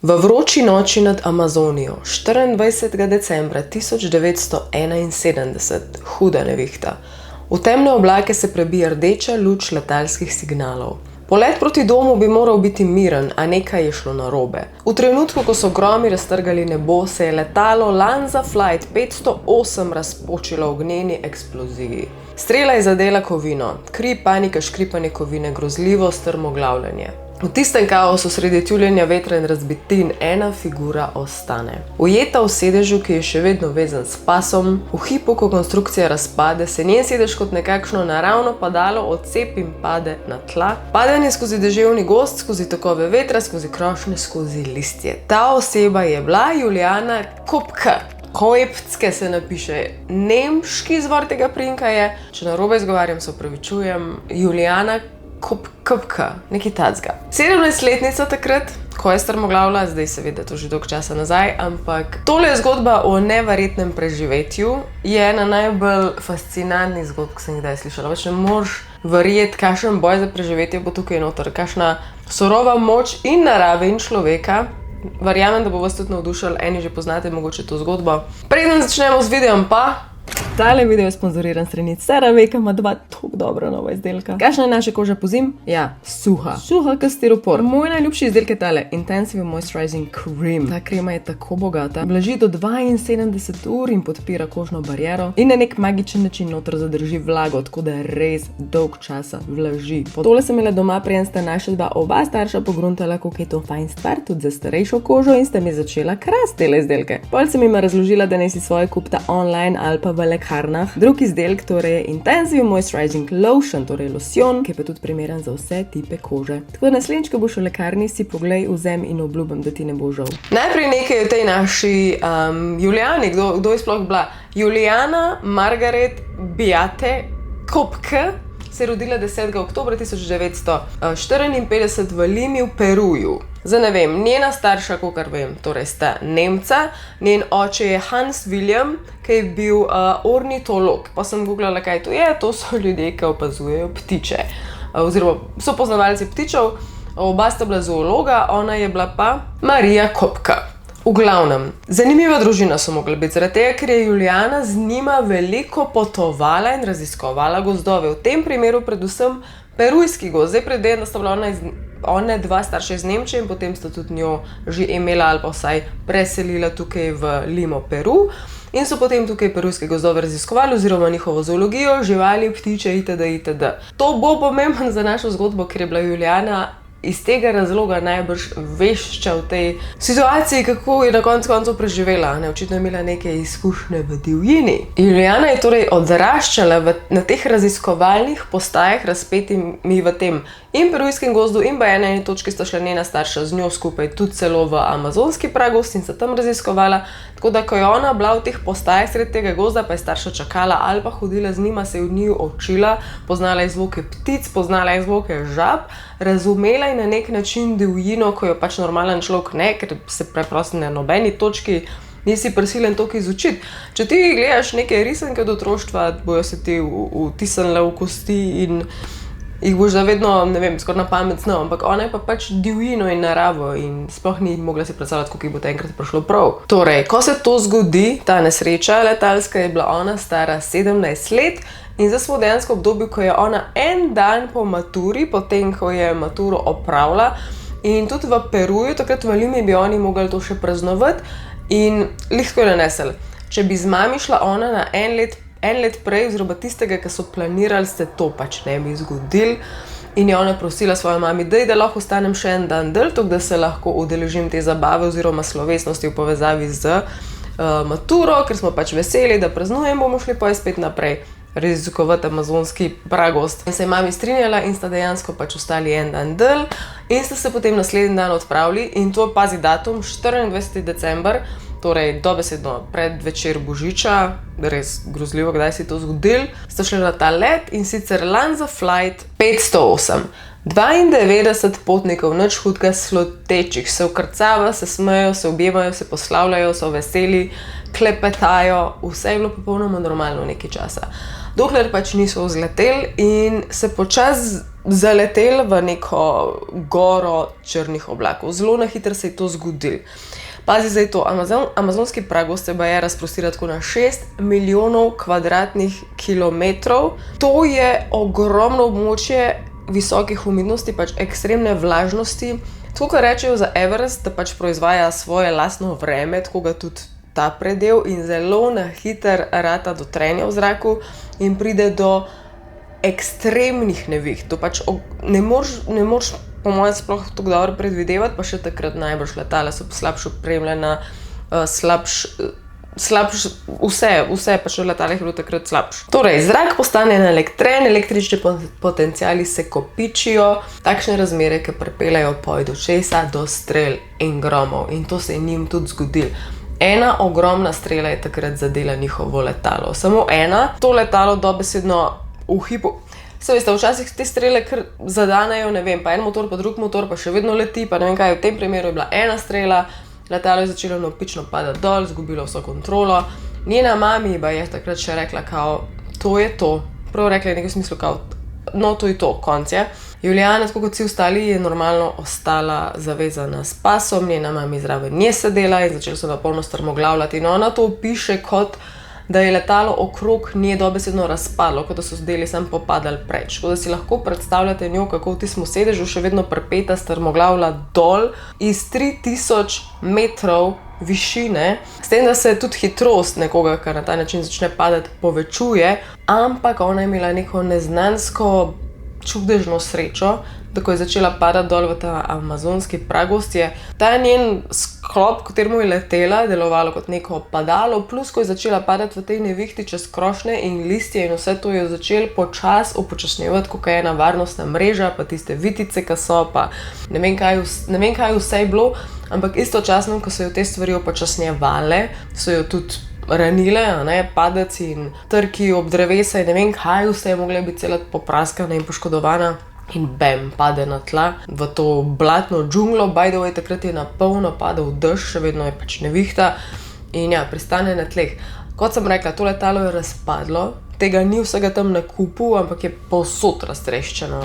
V vroči noči nad Amazonijo, 24. decembra 1971, huda nevihta. V temne oblake se prebija rdeča luč letalskih signalov. Polet proti domu bi moral biti miren, a nekaj je šlo narobe. V trenutku, ko so gromi raztrgali nebo, se je letalo Lufthansa Flight 508 razpočilo v ognjeni eksploziji. Strela je zadela kovino, kri, panika, škripanje kovine, grozljivo strmoglavljanje. V tistem kaosu sredi tuljenja vetra in razbitin ena figura ostane. Ujeta v sedežu, ki je še vedno vezan s pasom, v hipu, ko konstrukcija razpade, se njen sedež kot nekakšno naravno padalo odcep in pade na tla. Padanje skozi deževni gozd, skozi tokove vetra, skozi krošnje, skozi listje. Ta oseba je bila Julijana Kopka. Koepcke se napiše, nemški izvor tega priimka je, če narobe izgovarjam, se opravičujem, Julijana Kopka, nekaj tacga. 17-letnica takrat, ko je strmoglavila, zdaj seveda to že dolgo časa nazaj, ampak tole je zgodba o neverjetnem preživetju. Je ena najbolj fascinantnih zgodb, ki sem jih kdaj slišala. Več ne moreš verjeti, kakšen boj za preživetje bo tukaj noter, kakšna surova moč in narave in človeka. Verjamem, da bo vas tudi navdušili, eni že poznate mogoče to zgodbo. Preden začnemo z videom pa, tale video je sponzoriran strani CeraVe, ki ima dva tako dobra nova izdelka. Kakšna je naša koža pozimi? Ja, suha. Suha kot stiropor. Moj najljubši izdelek je tale Intensive Moisturizing Cream. Ta krema je tako bogata, blaži do 72 ur in podpira kožno bariero in na nek magičen način noter zadrži vlago, tako da res dolg časa vlaži. Tole sem imela doma, preden sta naša oba starša pogruntala, koliko je to fajn stvar, tudi za starejšo kožo, in sta mi začela krasti tele izdelke. Pol sem jima razložila, da naj si svoje kupta online ali pa v lekarnah. Drug izdelek torej je Intensive Moisturizing Lotion, torej losjon, ki je pa tudi primeren za vse tipe kože. Tako da naslednjič, ko boš v lekarni, si poglej, vzem in obljubim, da ti ne bo žal. Najprej nekaj o tej naši Julijani, kdo je sploh bila. Julijana Margaret Beate Kopke se je rodila 10. oktobra 1954 v Limi v Peruju. Zdaj ne vem, njena starša, kakor vem, torej sta Nemca, njen oče je Hans William, ki je bil ornitolog. Pa sem googlala, kaj to je, to so ljudje, ki opazujejo ptiče, oziroma so poznavalci ptičev. Oba sta bila zoologa, ona je bila pa Marija Kopka. V glavnem, zanimiva družina so mogla biti, zaradi tega, ker je Julijana z njima veliko potovala in raziskovala gozdove. V tem primeru predvsem perujski gozd. Zdaj predvidevam, da sta bila ona dva starša iz Nemčije in potem sta tudi njo že imela ali pa vsaj preselila tukaj v Limo, Peru. In so potem tukaj perujske gozdove raziskovali oziroma njihovo zoologijo, živali, ptiče itd. itd. To bo pomembno za našo zgodbo, ker je bila Julijana iz tega razloga najbrž vešča v tej situaciji, kako je na koncu preživela. Očitno je imela neke izkušnje v divjini. Julijana je torej odraščala na teh raziskovalnih postajah, razpetimi v tem in perujskem gozdu, in pa na eni točki sta šla njena starša z njo skupaj tudi celo v amazonski pragost in se tam raziskovala. Tako da, ko je ona bila v teh postajah sred tega gozda, pa je starša čakala ali pa hodila z njima, se je od njiju učila, poznala je zvoke ptic, poznala je zvoke žab, razumela in na nek način divjino, ko jo pač normalen človek ne, ker se preprosto na nobeni točki nisi prisiljen toliko izučiti. Če ti gledaš neke risanke od otroštva, bojo se ti vtisnile v kosti in jih boš zavedno, ne vem, skoraj na pamet znal, ampak ona je pa pač divjino in naravo in sploh ni mogla si predstavljati, koliko jih bo enkrat prišlo prav. Torej, ko se to zgodi, ta nesreča letalska, je bila ona stara 17 let in zdaj smo dejansko v obdobju, ko je ona en dan po maturi, potem, ko je maturo opravila, in tudi v Peruju, takrat v Limi, bi oni mogli to še praznovati in lihko je nanesel. Če bi z mami šla ona na en let prej, oziroma tistega, ki so planirali, se to pač ne bi zgodil. In je ona prosila svojo mami, da lahko ostanem še en dan dlje, tako da se lahko udeležim te zabave oziroma slovesnosti v povezavi z maturo, ker smo pač veseli, da praznujemo, bomo šli pa spet naprej raziskovati amazonski pragost. In se je mami strinjala in sta dejansko pač ostali en dan dlje in sta se potem naslednji dan odpravili in to pazi datum, 24. december, torej dobesedno pred večer Božiča, res grozljivo, kdaj si to zgodil, sta šli na ta let in sicer Lufthansa Flight 508. 92 potnikov, nič hudega, slutečih, se vkrcava, se smejo, se objemajo, se poslavljajo, so veseli, klepetajo, vse je bilo popolnoma normalno nekaj časa. Dokler pač niso vzleteli in se počasi zaleteli v neko goro črnih oblakov. Zelo na hitro se je to zgodilo. Pazi zdaj to, amazonski pragozd se baje razprostira tako na 6 milijonov kvadratnih kilometrov. To je ogromno območje visokih humidnosti, pač ekstremne vlažnosti. Tako kot rečejo za Everest, da pač proizvaja svoje lastno vreme, tako ga tudi ta predel in zelo na hiter rata do trenja v zraku in pride do ekstremnih neviht. To pač ne moreš po mojem sploh tako dobro predvidevati, pa še takrat najbrž letala so slabše opremljena, vse pač v letalih je bilo takrat slabše. Torej, zrak postane naelektren, električni potenciali se kopičijo, takšne razmere, ki pripeljejo poj do česa, do strel in gromov. In to se je njim tudi zgodilo. Ena ogromna strela je takrat zadela njihovo letalo. Samo ena, to letalo dobesedno v hipu. Se veste, včasih te strele kar zadanejo, ne vem, pa en motor, pa drug motor, pa še vedno leti, pa ne vem kaj, v tem primeru je bila ena strela, letalo je začelo navpično padati dol, izgubilo vso kontrolo. Njena mami pa je takrat še rekla, kao, to je to. Prav rekla je nekaj v smislu, kao, no, to je to, konc je. Julijana, tako kot vsi ostali, je normalno ostala zavezana s pasom, njena mami zraven nje sedela in začeli so na polno strmoglavljati. In ona to opiše kot da je letalo okrog nje dobesedno razpadlo, kot da so deli sam popadali preč. Tako da si lahko predstavljate njo, kako v tistem sedežu še vedno pripeta strmoglavlja dol iz 3000 metrov višine, s tem, da se tudi hitrost nekoga, kar na ta način začne padati, povečuje, ampak ona je imela neko neznansko čudežno srečo, da ko je začela padati dol v ta amazonski pragozd, je ta njen sklop, kateremu je letela, delovalo kot neko padalo, plus ko je začela padati v tej nevihti čez krošnje in listje in vse to je začelo upočasnjevati, kot je ena varnostna mreža, pa tiste vitice, ki so, pa ne vem kaj vse je bilo, ampak istočasno, ko so jo te stvari upočasnjevale, so jo tudi ranile, padec in trki ob drevesa in ne vem kaj vse je mogla biti cela popraskana in poškodovana in bam, pade na tla v to blatno džunglo. By the way, takrat je na polno padal dež, še vedno je pač nevihta in ja, pristane na tleh. Kot sem rekla, to letalo je razpadlo, tega ni vsega tam na kupu, ampak je povsod raztreščeno,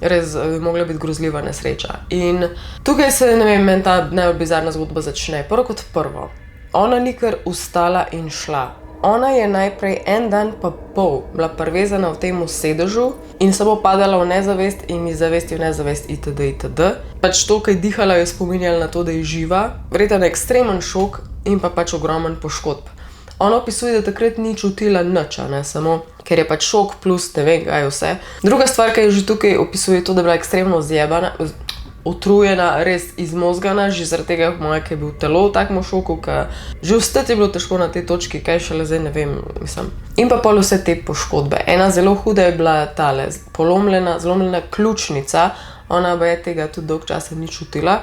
Res je mogla biti grozljiva nesreča. In tukaj se, ne vem, meni ta najbolj bizarna zgodba začne. Prvo kot prvo, ona ni kar ustala in šla. Ona je najprej en dan pa pol bila privezana v tem sedežu in samo padala v nezavest in iz zavesti v nezavest itd. Pač to, kaj dihala, je spominjala na to, da je živa. Verjetno ekstremen šok in pa pač ogromen poškodb. Ona opisuje, da takrat ni čutila nič, samo ker je pač šok plus ne vem kaj vse. Druga stvar, ki je že tukaj opisuje, je to, da je bila ekstremno zjebana, utrujena, res izmozgana, že zaradi tega, ker je bil telo v takem šoku, ker že vstati je bilo težko na tej točki, kaj šele zdaj, ne vem, mislim. In pa pol vse te poškodbe. Ena zelo huda je bila tale zlomljena ključnica, ona pa je tega tudi dolg časa ni čutila.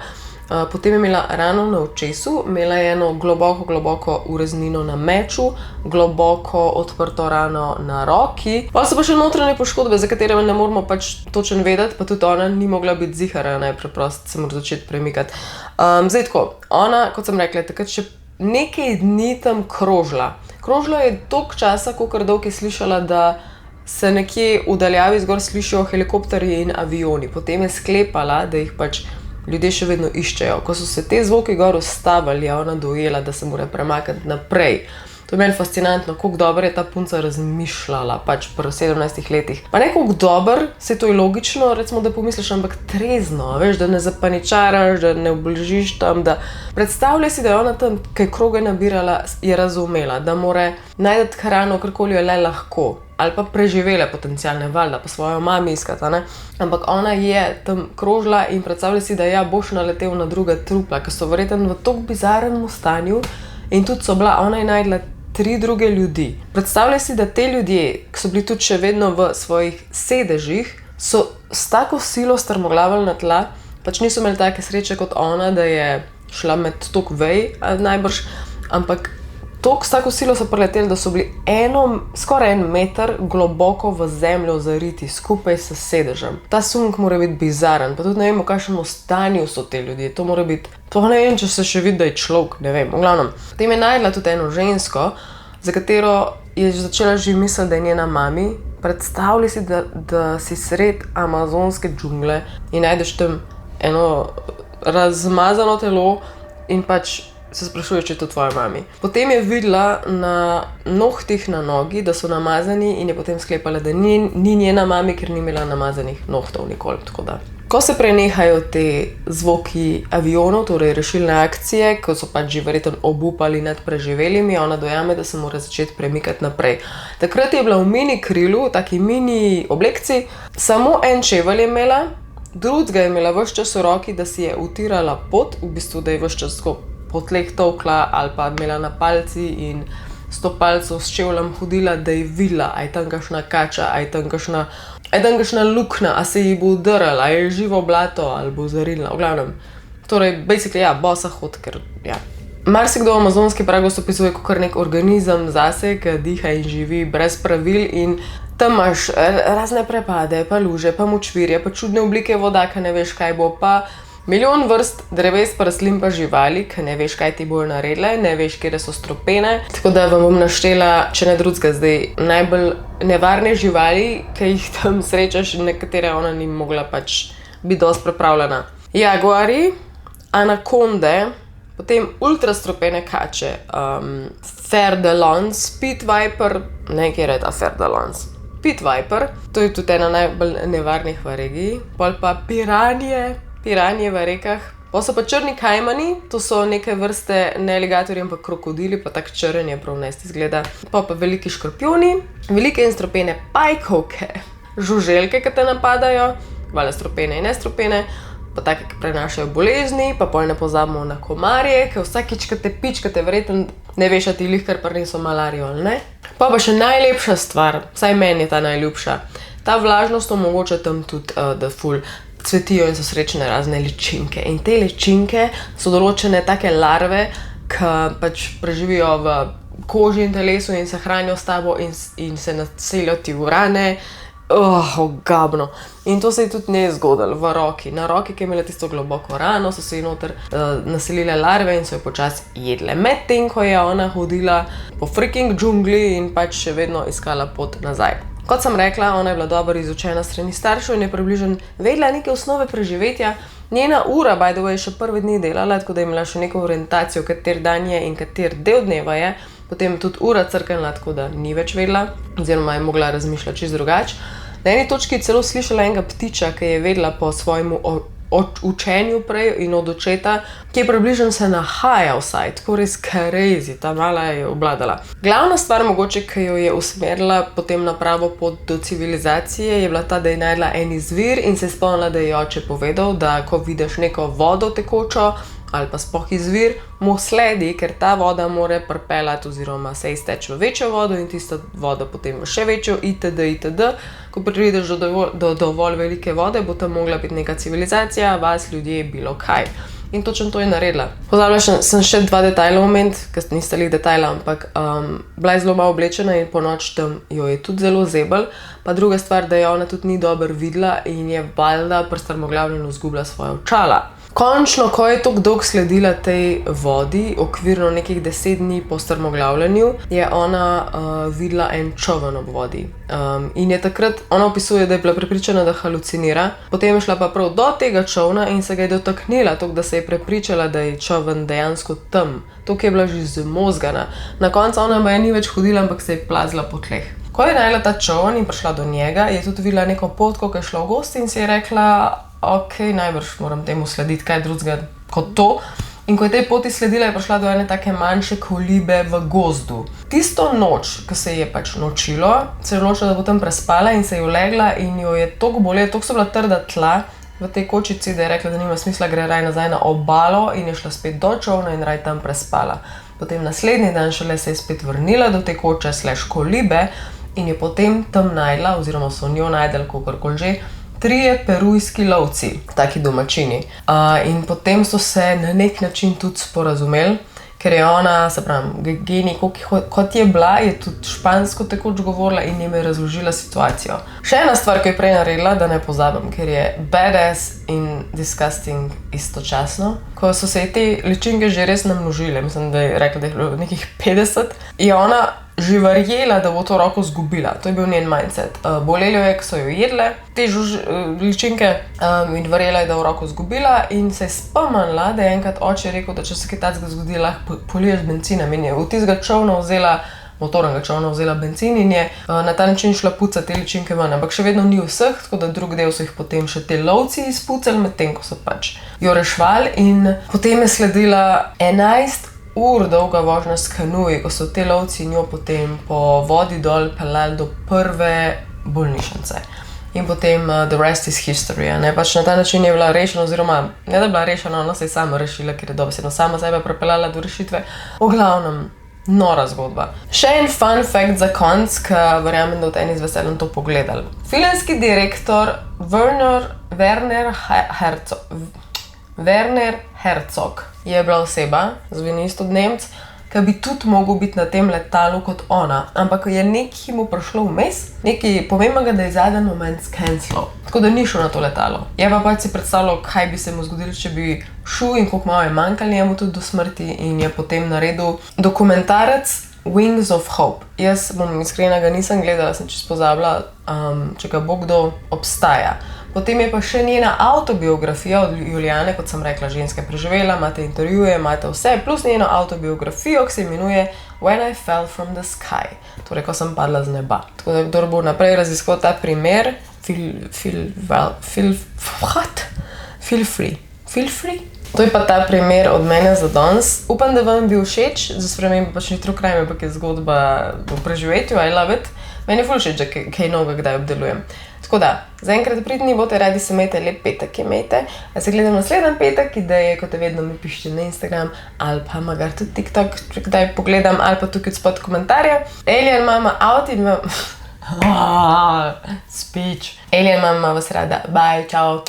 Potem je imela rano na očesu, imela je eno globoko ureznino na meču, globoko odprto rano na roki. Pa so pa še notranje poškodbe, za katere ne moramo pač točno vedeti, pa tudi ona ni mogla biti zihara, preprosto se mora začeti premikati. Zdaj tako, ona, kot sem rekla, takrat še nekaj dni tam krožila. Krožila je toliko časa, kolikor dolgo je slišala, da se nekje v daljavi zgor slišijo helikopterji in avioni. Potem je sklepala, da jih pač ljudje še vedno iščejo. Ko so se te zvoki gor ustavili, je ona dojela, da se mora premakniti naprej. To je meni fascinantno, koliko dobro je ta punca razmišljala, pač pri 17 letih. Pa ne koliko dobro, se to je logično, recimo, da pomisliš, ampak trezno, veš, da ne zapaničaraš, da ne obležiš tam, da predstavljaj si, da je ona tam, kaj kroge nabirala, je razumela, da mora najti hrano, karkoli jo le lahko. Ali pa preživele potencialne valjda, pa svojo mami iskati, Ampak ona je tam krožila in predstavlja si, da ja, boš naletel na druga trupla, ki so verjetno v tako bizarnem stanju in tudi so bila, ona je najdla 3 druge ljudi. Predstavlja si, da te ljudje, ki so bili tudi še vedno v svojih sedežih, so s tako silo strmoglavili na tla, pač niso imeli take sreče kot ona, da je šla med tok vej, najbrž, ampak s tako silo so preleteli, da so bili skoraj 1 meter globoko v zemljo zariti skupaj s sedežem. Ta sunk mora biti bizaren, pa tudi ne vem, v kakšnem stanju so te ljudje. To mora biti, to ne vem, če se še vidi, da je človek, ne vem. V glavnem, potem je najdla tudi eno žensko, za katero je začela že misliti, da je njena mami, predstavljaj si, da si sred amazonske džungle in najdeš tam eno razmazano telo in pač se sprašuješ, če je to tvoja mami. Potem je videla na nohtih na nogi, da so namazani in je potem sklepala, da ni njena mami, ker ni imela namazanih nohtov nikoli. Tako da. Ko se prenehajo te zvoki avionov, torej rešilne akcije, ko so pač že verjetno obupali nad preživelimi, ona dojame, da se mora začeti premikati naprej. Takrat je bila v mini krilu, taki mini oblekci, samo en čevelj je imela, drugega je imela ves čas v roki, da si je utirala pot, v bistvu, da je ves čas po tleh tolkla ali pa imela na palci in stopalcev s čevljem hodila, da je videla, a je tam kakšna kača, a je tam kakšna luknja, a se ji bo udarila, a je živo blato ali bo zarinila, v glavnem. Torej, basically, ja, bosa hod, ker, ja. Marsikdo amazonski pragost opisuje kot kar nek organizem zase, ki diha in živi brez pravil in tam imaš razne prepade, pa luže, pa močvirje, pa čudne oblike voda, ki ne veš, kaj bo, pa milijon vrst dreves, pa rastlin, pa živali, ki ne veš, kaj ti bojo naredile, ne veš, kje so stropene. Tako da vam bom naštela, če ne drugega, zdaj najbolj nevarne živali, ki jih tam srečaš, nekatere ona ni mogla pač biti dosti pripravljena. Jaguari, anakonde, potem ultrastropene kače, fer de lance, pit viper, ne, kjer je ta fer de lance. Pit viper, to je tudi ena najbolj nevarnih v regiji, pol pa piranje v rekah. Pa so pa črni kajmani, to so neke vrste ne aligatorji, ampak krokodili, pa tak črn je prav nest izgleda. Pa veliki škorpioni, velike in stropene pajkovke, žuželke, ki te napadajo, valjda stropene in nestropene, pa take, ki prenašajo bolezni, pa pol ne pozabimo na komarje, ki vsakič, ki te pičkate, verjetno ne veš, a ti lih kar prineso malarijo, ali ne? Pa še najlepša stvar, vsaj meni je ta najljubša, ta vlažnost omogoča tam tudi, da ful cvetijo in so srečne razne ličinke. In te ličinke so določene take larve, ki pač preživijo v koži in telesu in se hranijo s tabo in se naselijo ti v rane. Ogabno. In to se je tudi njej zgodilo v roki. Na roki, ki je imela tisto globoko rano, so se ji noter naselile larve in so jo počasi jedle. Medtem, ko je ona hodila po freaking džungli in pač še vedno iskala pot nazaj. Kot sem rekla, ona je bila dobro izučena strani staršev in je približno vedela neke osnove preživetja. Njena ura, by the way, je še prve dni delala, tako da je imela še neko orientacijo, kater dan je in kater del dneva je. Potem tudi ura crknila, tako da ni več vedela, oziroma je mogla razmišljati čisto drugače. Na eni točki je celo slišala enega ptiča, ki je vedela po svojemu učenju prej in od očeta, ki je približno se nahaja vsaj, tako res crazy, ta mala je obladala. Glavna stvar mogoče, ki jo je usmerila potem na pravo pot do civilizacije, je bila ta, da je najdla en izvir in se je spomnila, da je oče povedal, da ko vidiš neko vodo tekočo ali pa sploh izvir, mu sledi, ker ta voda more pripeljati oziroma se izteči v večjo vodo in tista voda potem v še večjo itd. Ko prideš do dovolj velike vode, bo tam mogla biti neka civilizacija, vas, ljudje, bilo kaj. In točno to je naredila. Pozabila sem še dva detajla moment, ker nista lih detajla, ampak bila je zelo malo oblečena in po noč tam jo je tudi zelo zebel. Pa druga stvar, da je ona tudi ni dobro videla in je valjda pri strmoglavljenju izgubila svoja očala. Končno, ko je toliko dolgo sledila tej vodi, okvirno nekih 10 dni po strmoglavljanju, je ona videla en čoln ob vodi. In je takrat, ona opisuje, da je bila prepričana, da halucinira, potem je šla pa prav do tega čolna in se ga je dotaknila, tako da se je prepričala, da je čoln dejansko tam. Toliko je bila že zmozgana. Na koncu ona baje ni več hodila, ampak se je plazila po tleh. Ko je našla ta čoln in prišla do njega, je tudi videla neko potko, ki je šla v gosti in si je rekla, ok, najbrž moram temu slediti, kaj drugega kot to. In ko je tej poti sledila, je prišla do ene take manjše kolibe v gozdu. Tisto noč, ko se je pač nočilo, se je odločila, da bo tam prespala in se je ulegla in jo je toliko bolelo, toliko so bila trda tla v tej kočici, da je rekla, da nima smisla, gre raj nazaj na obalo in je šla spet do čolna in raj tam prespala. Potem naslednji dan šele se je spet vrnila do te koče / kolibe in je potem tam najdla, oziroma so njo najdel, kakorkoli že, 3 perujski lovci, taki domačini. In potem so se na nek način tudi sporazumeli, ker je ona, se pravi, genij, kot je bila, je tudi špansko tekoč govorila in jim je razložila situacijo. Še ena stvar, ki je prej naredila, da ne pozabim, ker je badass in disgusting istočasno. Ko so se te ličinke že res namnožile, mislim, da je rekla, da je bilo nekih 50, je ona že verjela, da bo to roko zgubila. To je bil njen mindset. Bolelo je, ko so jo jedle, te ličinke, in verjela je, da bo roko zgubila in se je spomnila, da je enkrat oče rekel, da če se kaj takega zgodi, lahko poliješ bencinom in je v tistega čovna vzela motornega čovna vzela bencin in je na ta način šla pucati te ličinke ven, ampak še vedno ni vseh, tako da drug del so jih potem še te lovci izpucali, medtem ko so pač jo rešvali in potem je sledila 11 ur dolga vožnja s kanuji, ko so te lovci njo potem po vodi dol peljali do prve bolnišnice. In potem the rest is history, ne, pač na ta način je bila rešena, oziroma ne da bila rešena, ona se je sama rešila, ker je dobesedno sama sebe prepeljala do rešitve. V glavnem, nora zgodba. Še en fun fact za konc, ki verjamem, da od eni z veseljem to pogledali. Filmski direktor Werner Herzog je bila oseba, zveni isto Nemc, ki bi tudi mogel biti na tem letalu kot ona, ampak je nekaj mu prišlo vmes, nekaj pomembnega, da je zadnji moment scancelal. Tako da ni šel na to letalo. Je pa pač si predstavljal, kaj bi se mu zgodilo, če bi šel in koliko malo je manjkalo njemu tudi do smrti in je potem naredil dokumentarec Wings of Hope. Jaz bom iskrena, ga nisem gledala, sem čisto pozabila, če ga bo kdo obstaja. Potem je pa še njena autobiografija od Julijane, kot sem rekla, ženska preživela, imate intervjuje, imate vse, plus njeno autobiografijo, ki se imenuje When I Fell from the Sky, torej, ko sem padla z neba. Tako da, kdor bo naprej raziskal ta primer, feel free. To je pa ta primer od mene za danes. Upam, da vam bil všeč, za spremembo pač ni true crime, ampak je zgodba o preživetju, I love it. Meni je ful všeč, da kaj novega kdaj obdelujem. Tako da, zaenkrat pridni bote, radi se imejte, lep petek imejte. A se gledam naslednji petek, ideje, kot vedno mi pišite na Instagram, ali pa magar tudi TikTok, če kdaj pogledam, ali pa tukaj spod komentarje. Alien mama out in speech. Alien mama vas rada. Bye, čau.